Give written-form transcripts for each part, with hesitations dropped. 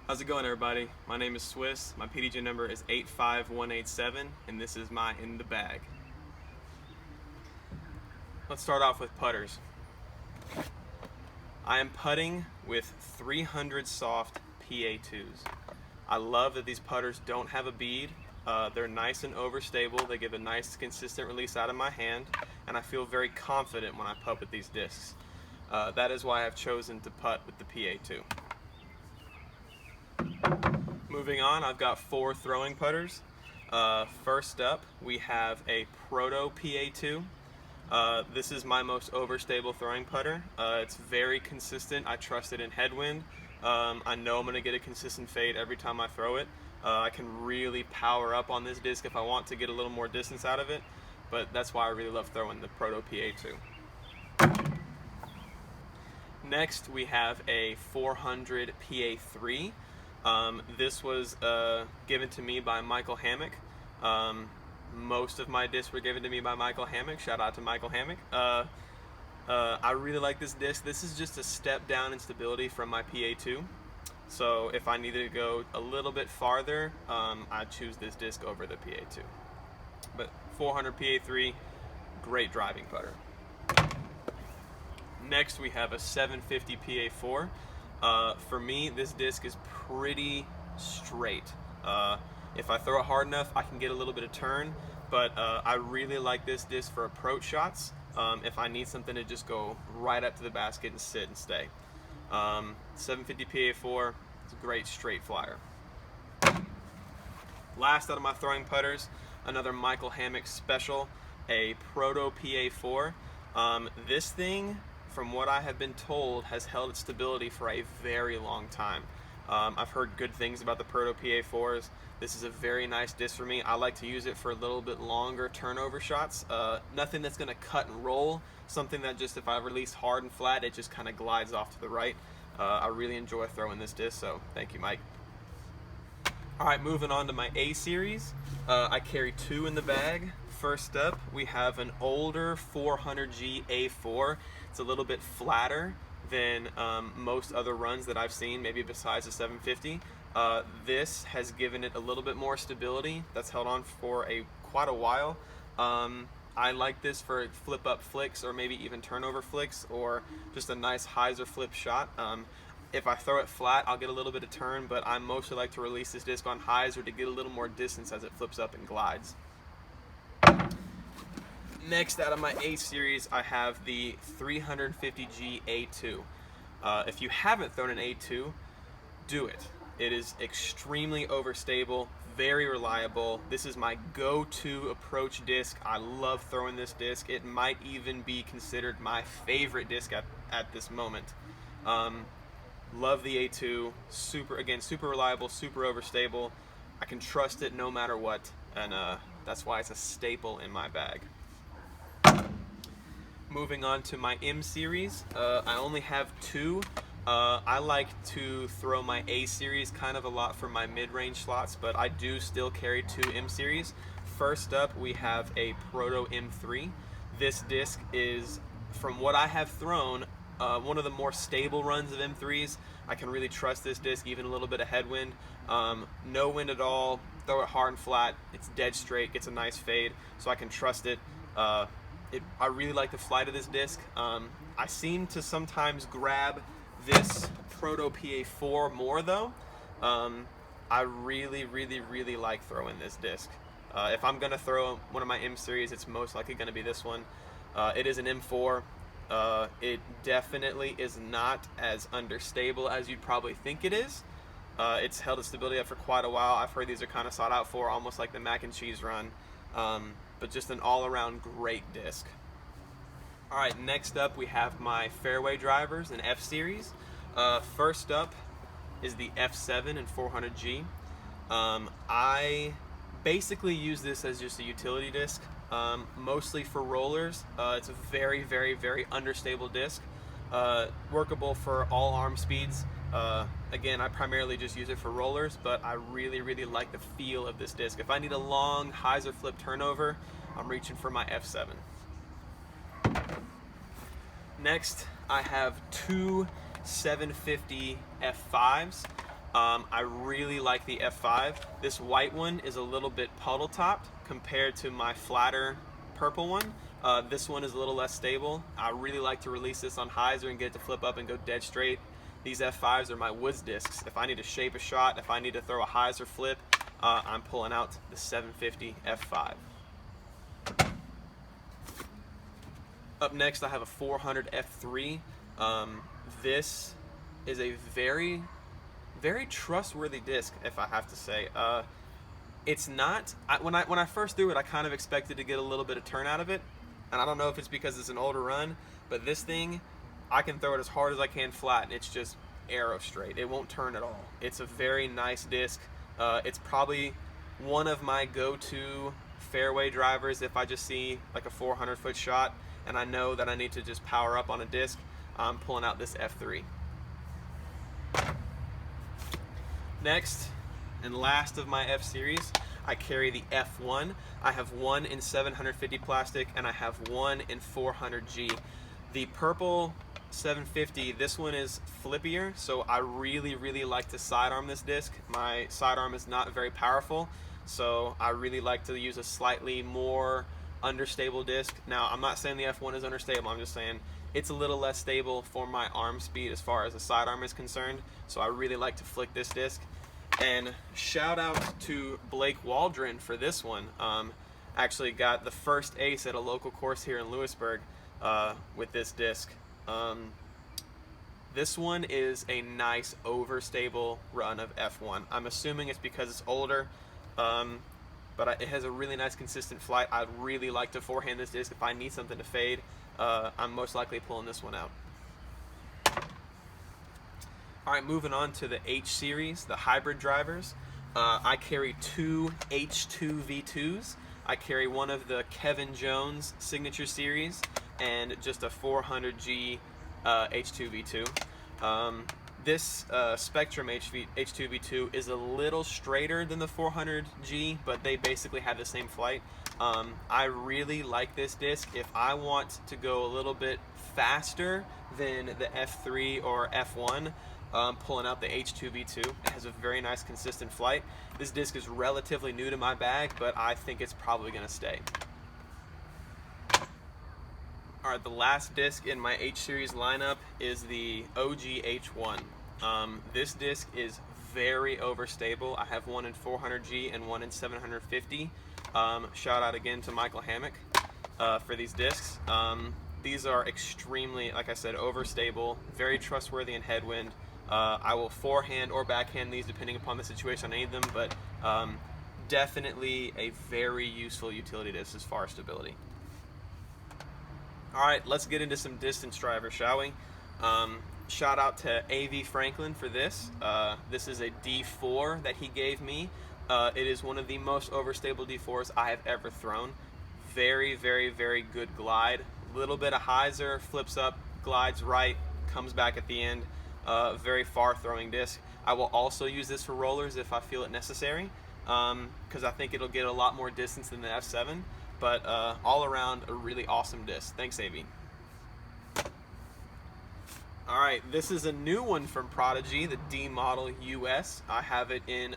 How's it going, everybody? My name is Swiss. My PDJ number is 85187, and this is my In the Bag. Let's start off with putters. I am putting with 300 soft PA2s. I love that these putters don't have a bead. They're nice and overstable. They give a nice consistent release out of my hand, and I feel very confident when I putt with these discs. That is why I've chosen to putt with the PA2. Moving on, I've got 4 throwing putters. First up, we have a Proto PA2. This is my most overstable throwing putter. It's very consistent. I trust it in headwind. I know I'm going to get a consistent fade every time I throw it. I can really power up on this disc if I want to get a little more distance out of it, but that's why I really love throwing the Proto PA2. Next, we have a 400 PA3. This was given to me by Michael Hammock. Most of my discs were given to me by Michael Hammock. Shout out to Michael Hammock. I really like this disc. This is just a step down in stability from my PA2. So if I needed to go a little bit farther, I'd choose this disc over the PA2. But 400 PA3, great driving putter. Next, we have a 750 PA4. For me, this disc is pretty straight. If I throw it hard enough, I can get a little bit of turn, but I really like this disc for approach shots. If I need something to just go right up to the basket and sit and stay. 750 PA4 is a great straight flyer. Last out of my throwing putters, another Michael Hammock special, a Proto PA4. This thing, from what I have been told, has held its stability for a very long time. I've heard good things about the Proto PA4s. This is a very nice disc for me. I like to use it for a little bit longer turnover shots. Nothing that's going to cut and roll, something that just if I release hard and flat, it just kind of glides off to the right. I really enjoy throwing this disc, so thank you, Mike. Alright, moving on to my A series. I carry 2 in the bag. First up, we have an older 400G A4. It's a little bit flatter than most other runs that I've seen, maybe besides the 750. This has given it a little bit more stability. That's held on for quite a while. I like this for flip up flicks or maybe even turnover flicks or just a nice hyzer flip shot. If I throw it flat, I'll get a little bit of turn, but I mostly like to release this disc on hyzer to get a little more distance as it flips up and glides. Next, out of my A series, I have the 350G A2. If you haven't thrown an A2, do it. It is extremely overstable, very reliable. This is my go-to approach disc. I love throwing this disc. It might even be considered my favorite disc at this moment. Love the A2. Super reliable, super overstable. I can trust it no matter what, and that's why it's a staple in my bag. Moving on to my M series, I only have 2. I like to throw my A series kind of a lot for my mid-range slots, but I do still carry 2 M series. First up, we have a Proto M3. This disc is, from what I have thrown, one of the more stable runs of M3s. I can really trust this disc, even a little bit of headwind. No wind at all, throw it hard and flat, it's dead straight, gets a nice fade, so I can trust it. I really like the flight of this disc. I seem to sometimes grab this Proto PA4 more though. I really like throwing this disc. If I'm going to throw one of my M series, it's most likely going to be this one. It is an M4. It definitely is not as understable as you'd probably think it is. It's held its stability up for quite a while. I've heard these are kind of sought out for, almost like the mac and cheese run. But just an all-around great disc. Alright, next up we have my fairway drivers in F series. First up is the F7 and 400G. I basically use this as just a utility disc, mostly for rollers. It's a very understable disc. Workable for all arm speeds. Again, I primarily just use it for rollers, but I really like the feel of this disc. If I need a long hyzer flip turnover, I'm reaching for my F7. Next, I have 2 750 F5s. I really like the F5. This white one is a little bit puddle topped compared to my flatter purple one. This one is a little less stable. I really like to release this on hyzer and get it to flip up and go dead straight. These F5s are my woods discs. If I need to shape a shot, if I need to throw a hyzer flip, I'm pulling out the 750 F5. Up next, I have a 400 F3. This is a very trustworthy disc, if I have to say. It's not, when I first threw it, I kind of expected to get a little bit of turn out of it, and I don't know if it's because it's an older run, but this thing, I can throw it as hard as I can flat, and it's just arrow straight. It won't turn at all. It's a very nice disc. It's probably one of my go-to fairway drivers if I just see like a 400-foot shot, and I know that I need to just power up on a disc. I'm pulling out this F3. Next and last of my F series, I carry the F1. I have one in 750 plastic and I have one in 400G. The purple 750, this one is flippier, so I really like to sidearm this disc. My sidearm is not very powerful, so I really like to use a slightly more understable disc. Now, I'm not saying the F1 is understable, I'm just saying it's a little less stable for my arm speed as far as the sidearm is concerned, so I really like to flick this disc. And shout out to Blake Waldron for this one. Actually got the first ace at a local course here in Lewisburg with this disc. This one is a nice overstable run of F1. I'm assuming it's because it's older, but it has a really nice consistent flight. I'd really like to forehand this disc if I need something to fade. I'm most likely pulling this one out. Alright, moving on to the H series, the hybrid drivers. I carry two H2 V2s. I carry one of the Kevin Jones signature series and just a 400G H2 V2. This Spectrum H2 V2 is a little straighter than the 400G, but they basically have the same flight. I really like this disc. If I want to go a little bit faster than the F3 or F1, pulling out the H2 V2. It has a very nice consistent flight. This disc is relatively new to my bag, but I think it's probably going to stay. Alright, the last disc in my H series lineup is the OG H1. This disc is very overstable. I have one in 400G and one in 750. Shout out again to Michael Hammock for these discs. These are extremely, like I said, overstable, very trustworthy in headwind. I will forehand or backhand these depending upon the situation I need them, but definitely a very useful utility disc as far as stability. Alright, let's get into some distance drivers, shall we? Shout out to A.V. Franklin for this. This is a D4 that he gave me. It is one of the most overstable D4s I have ever thrown. Very good glide. Little bit of hyzer, flips up, glides right, comes back at the end. Very far throwing disc. I will also use this for rollers if I feel it necessary, because I think it'll get a lot more distance than the F7, but all around a really awesome disc. Thanks, AV. Alright, this is a new one from Prodigy, the D Model US. I have it in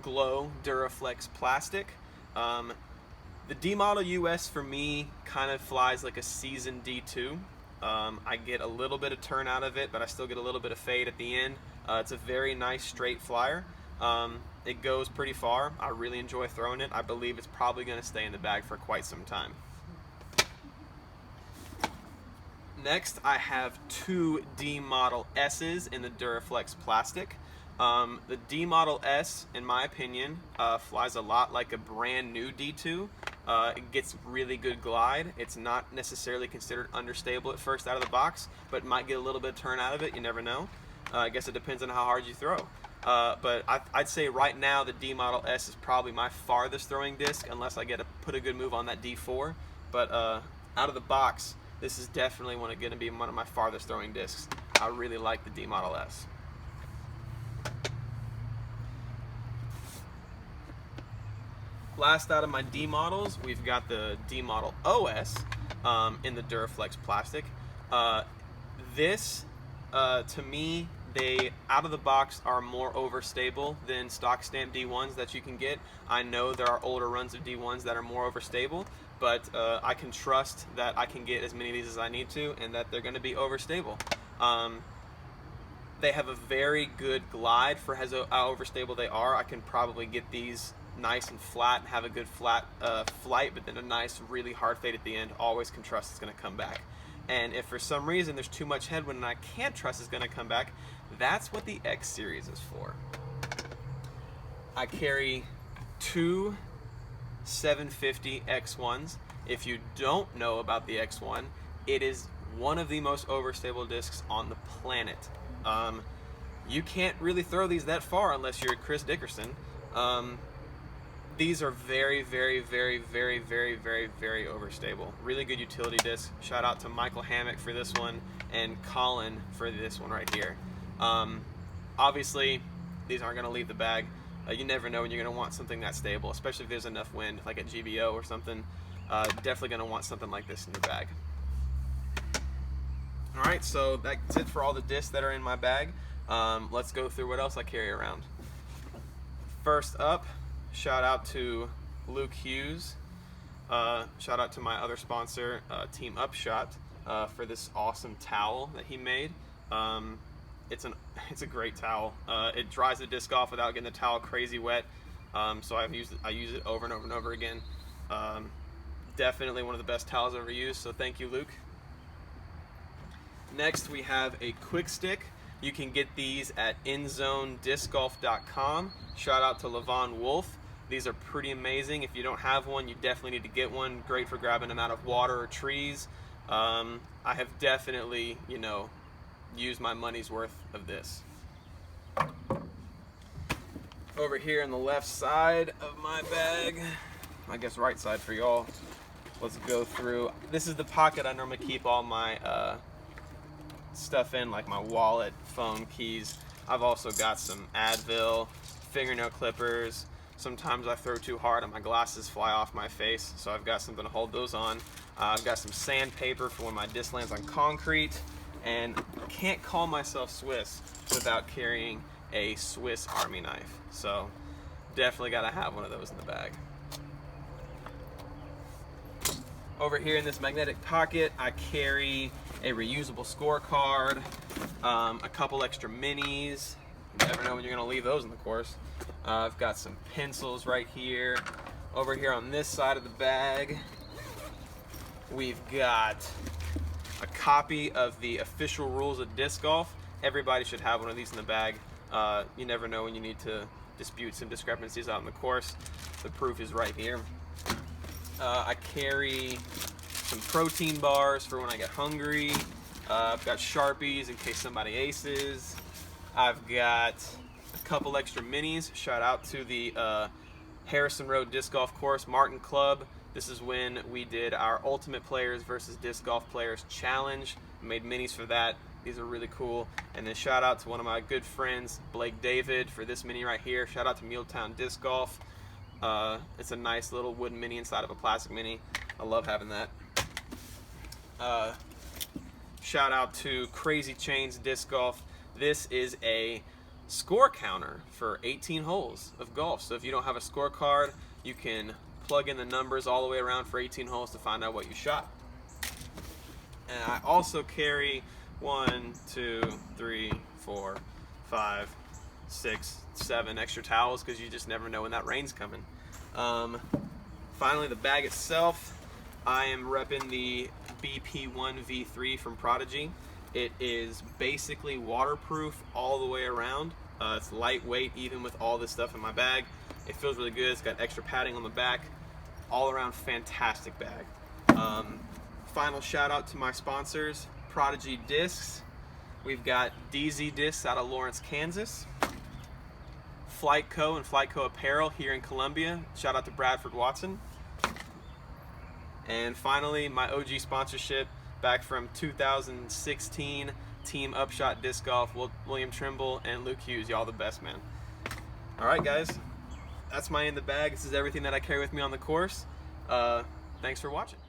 Glow Duraflex plastic. The D Model US for me kind of flies like a seasoned D2. I get a little bit of turn out of it, but I still get a little bit of fade at the end. It's a very nice straight flyer. It goes pretty far. I really enjoy throwing it. I believe it's probably going to stay in the bag for quite some time. Next, I have two D Model S's in the Duraflex plastic. The D Model S, in my opinion, flies a lot like a brand new D2. It gets really good glide. It's not necessarily considered understable at first out of the box, but might get a little bit of turn out of it. You never know. I guess it depends on how hard you throw. But I'd say right now the D Model S is probably my farthest throwing disc, unless I get to put a good move on that D4. But out of the box, this is definitely going to be one of my farthest throwing discs. I really like the D Model S. Last out of my D models, we've got the D Model OS in the Duraflex plastic. This, to me, they out of the box are more overstable than stock stamp D1s that you can get. I know there are older runs of D1s that are more overstable, but I can trust that I can get as many of these as I need to, and that they're going to be overstable. They have a very good glide for how overstable they are. I can probably get these nice and flat and have a good flat flight, but then a nice really hard fade at the end. Always can trust it's going to come back. And if for some reason there's too much headwind and I can't trust it's going to come back, that's what the X series is for. I carry two 750 X1s. If you don't know about the X1, it is one of the most overstable discs on the planet. You can't really throw these that far unless you're Chris Dickerson. These are very, very, very, very, very, very, very overstable. Really good utility disc. Shout out to Michael Hammock for this one and Colin for this one right here. Obviously, these aren't going to leave the bag. You never know when you're going to want something that stable, especially if there's enough wind, like at GBO or something. Definitely going to want something like this in your bag. Alright, so that's it for all the discs that are in my bag. Let's go through what else I carry around. First up, shout out to Luke Hughes. Shout out to my other sponsor, Team Upshot, for this awesome towel that he made. It's a great towel. It dries the disc off without getting the towel crazy wet. So I use it over and over and over again. Definitely one of the best towels I've ever used. So thank you, Luke. Next, we have a quick stick. You can get these at inzonediscgolf.com. Shout out to Levon Wolf. These are pretty amazing. If you don't have one, you definitely need to get one. Great for grabbing them out of water or trees. I have definitely, used my money's worth of this. Over here on the left side of my bag, I guess right side for y'all, let's go through. This is the pocket I normally keep all my stuff in, like my wallet, phone, keys. I've also got some Advil, fingernail clippers. Sometimes I throw too hard and my glasses fly off my face, so I've got something to hold those on. I've got some sandpaper for when my disc lands on concrete, and can't call myself Swiss without carrying a Swiss Army knife. So definitely got to have one of those in the bag. Over here in this magnetic pocket, I carry a reusable scorecard, a couple extra minis. You never know when you're going to leave those in the course. I've got some pencils right here. Over here on this side of the bag, we've got a copy of the official rules of disc golf. Everybody should have one of these in the bag. You never know when you need to dispute some discrepancies out in the course. The proof is right here. I carry some protein bars for when I get hungry. I've got Sharpies in case somebody aces. I've got a couple extra minis. Shout out to the Harrison Road Disc Golf Course Martin Club. This is when we did our Ultimate Players versus Disc Golf Players Challenge. I made minis for that. These are really cool. And then shout out to one of my good friends, Blake David, for this mini right here. Shout out to Muletown Disc Golf. It's a nice little wooden mini inside of a plastic mini. I love having that. Shout out to Crazy Chains Disc Golf. This is a score counter for 18 holes of golf. So if you don't have a scorecard, you can plug in the numbers all the way around for 18 holes to find out what you shot. And I also carry 1, 2, 3, 4, 5, 6, 7 extra towels because you just never know when that rain's coming. Finally, the bag itself, I am repping the BP1 V3 from Prodigy. It is basically waterproof all the way around. It's lightweight even with all this stuff in my bag. It feels really good. It's got extra padding on the back. All around fantastic bag. Final shout out to my sponsors, Prodigy Discs. We've got DZ Discs out of Lawrence, Kansas. Flightco and Flightco Apparel here in Columbia. Shout out to Bradford Watson. And finally, my OG sponsorship back from 2016, Team Upshot Disc Golf, William Trimble and Luke Hughes. Y'all the best, man. All right, guys. That's my in the bag. This is everything that I carry with me on the course. Thanks for watching.